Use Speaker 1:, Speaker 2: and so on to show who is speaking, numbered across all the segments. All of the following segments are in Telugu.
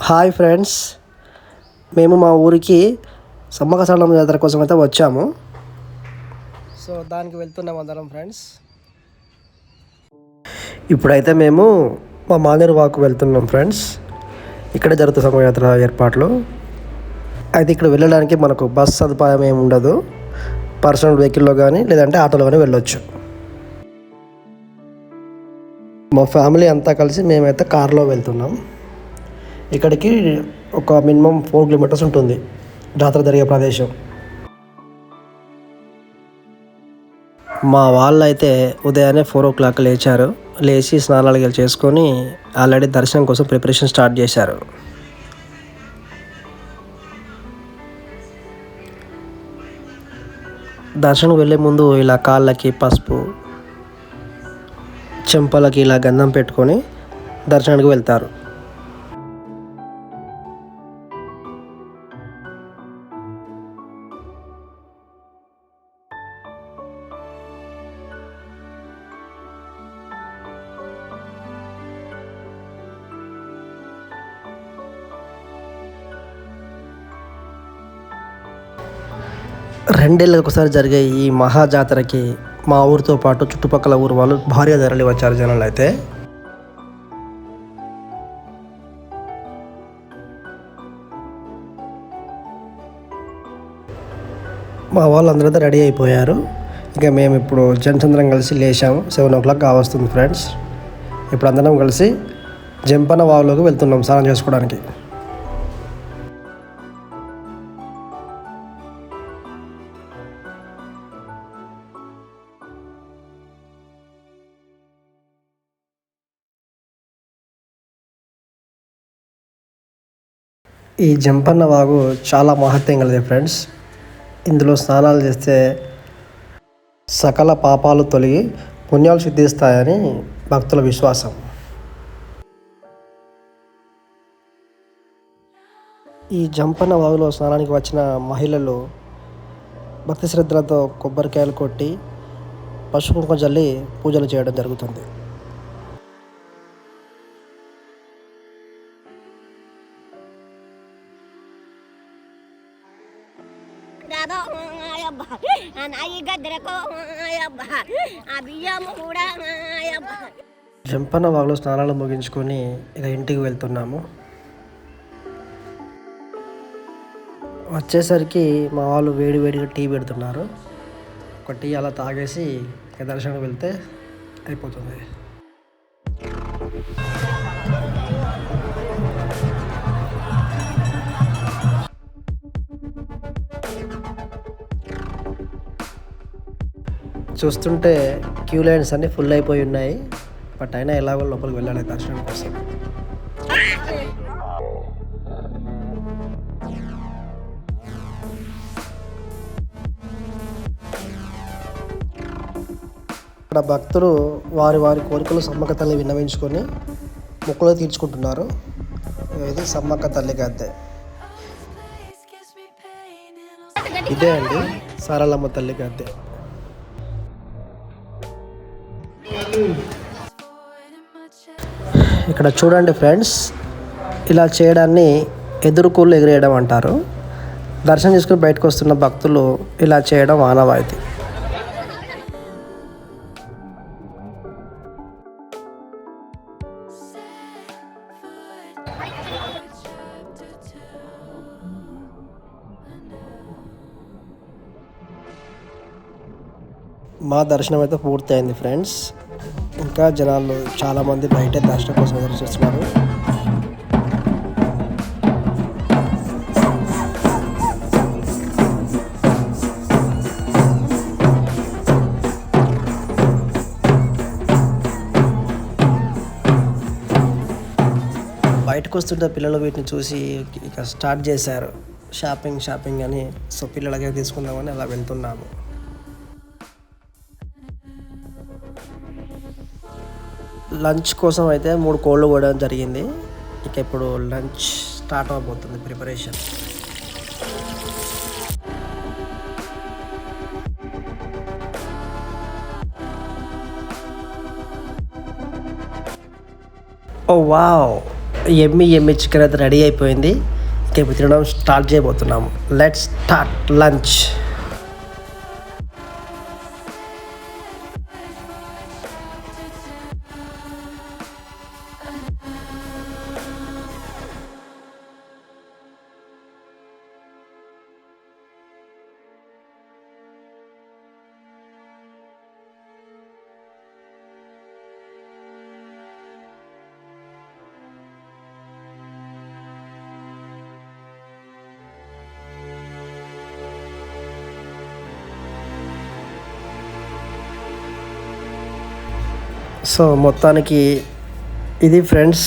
Speaker 1: హాయ్ ఫ్రెండ్స్, మేము మా ఊరికి సమ్మక్క సారలమ్మ జాతర కోసం అయితే వచ్చాము. సో దానికి వెళ్తున్నాం అందరం ఫ్రెండ్స్. ఇప్పుడైతే మేము మా మానేరు వాకు వెళ్తున్నాం ఫ్రెండ్స్. ఇక్కడ జరుగుతుంది సమ్మక్క జాతర ఏర్పాట్లు. అయితే ఇక్కడ వెళ్ళడానికి మనకు బస్ సదుపాయం ఏమి ఉండదు. పర్సనల్ వెహికల్లో కానీ లేదంటే ఆటోలో కానీ వెళ్ళొచ్చు. మా ఫ్యామిలీ అంతా కలిసి మేమైతే కార్లో వెళ్తున్నాం. ఇక్కడికి ఒక మినిమం 4 కిలోమీటర్స్ ఉంటుంది జాతర జరిగే ప్రదేశం. మా వాళ్ళు అయితే ఉదయాన్నే 4 o'clock లేచారు. లేచి స్నానాలు చేసుకొని ఆల్రెడీ దర్శనం కోసం ప్రిపరేషన్ స్టార్ట్ చేశారు. దర్శనం వెళ్ళే ముందు ఇలా కాళ్ళకి పసుపు, చెంపలకి ఇలా గంధం పెట్టుకొని దర్శనానికి వెళ్తారు. రెండేళ్ళకి ఒకసారి జరిగే ఈ మహా జాతరకి మా ఊరితో పాటు చుట్టుపక్కల ఊరు వాళ్ళు భారీగా తరలి వచ్చారు జనాలు. అయితే మా వాళ్ళు అందరైతే రెడీ అయిపోయారు. ఇక మేము ఇప్పుడు జనచంద్రం కలిసి లేచాము. 7 o'clock కావస్తుంది ఫ్రెండ్స్. ఇప్పుడు అందరం కలిసి జంపన్న వాగులోకి వెళ్తున్నాం స్నానం చేసుకోవడానికి. ఈ జంపన్న వాగు చాలా మహత్యం కలిగింది ఫ్రెండ్స్. ఇందులో స్నానాలు చేస్తే సకల పాపాలు తొలగి పుణ్యాలు సిద్ధిస్తాయని భక్తుల విశ్వాసం. ఈ జంపన్న వాగులో స్నానానికి వచ్చిన మహిళలు భక్తి శ్రద్ధలతో కొబ్బరికాయలు కొట్టి పసుపు కుంకుమ జల్లి పూజలు చేయడం జరుగుతుంది. జంపన్న వాగులో స్నానాలు ముగించుకొని ఇక ఇంటికి వెళ్తున్నాము. వచ్చేసరికి మా వాళ్ళు వేడిగా టీ పెడుతున్నారు. ఒక టీ అలా తాగేసి ఇక దర్శనం వెళ్తే అయిపోతుంది. చూస్తుంటే క్యూ లైన్స్ అన్నీ ఫుల్ అయిపోయి ఉన్నాయి. బట్ అయినా ఎలాగో లోపలికి వెళ్ళాలి దర్శనం కోసం. ఇక్కడ భక్తులు వారి కోరికలు సమ్మక్క తల్లి విన్నవించుకొని మొక్కులు తీర్చుకుంటున్నారు. ఇది సమ్మక్క తల్లి గద్దె. ఇదే అండి సారలమ్మ తల్లి గద్దె. ఇక్కడ చూడండి ఫ్రెండ్స్, ఇలా చేయడాన్ని ఎదురుకూళ్ళు ఎగిరేయడం అంటారు. దర్శనం చేసుకుని బయటకు వస్తున్న భక్తులు ఇలా చేయడం ఆనవాయితీ. మా దర్శనం అయితే పూర్తి అయింది ఫ్రెండ్స్. ఇంకా జనాలు చాలామంది బయట దర్శనం కోసం ఎదురు చూస్తున్నారు. బయటకు వస్తుంటే పిల్లలు వీటిని చూసి ఇక స్టార్ట్ చేశారు షాపింగ్ అని. సో పిల్లలకే తీసుకుందామని అలా వెళ్తున్నాము. లంచ్ కోసం అయితే 3 కోళ్ళు కూడా జరిగింది. ఇక ఇప్పుడు లంచ్ స్టార్ట్ అవబోతుంది ప్రిపరేషన్. ఓ వావ్, ఎమ్మి చికెన్ అయితే రెడీ అయిపోయింది. ఇంకా ఇప్పుడు తినడం స్టార్ట్ చేయబోతున్నాము. Let's start lunch. సో మొత్తానికి ఇది ఫ్రెండ్స్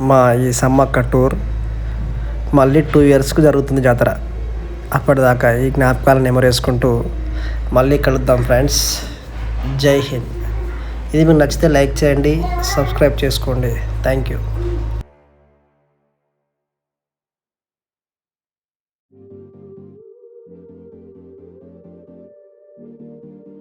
Speaker 1: మా ఈ సమ్మక్క టూర్. మళ్ళీ 2 ఇయర్స్కు జరుగుతుంది జాతర. అప్పటిదాకా ఈ జ్ఞాపకాలను నెమరేసుకుంటూ మళ్ళీ కలుద్దాం ఫ్రెండ్స్. జై హింద్. ఇది మీకు నచ్చితే లైక్ చేయండి, సబ్స్క్రైబ్ చేసుకోండి. Thank you.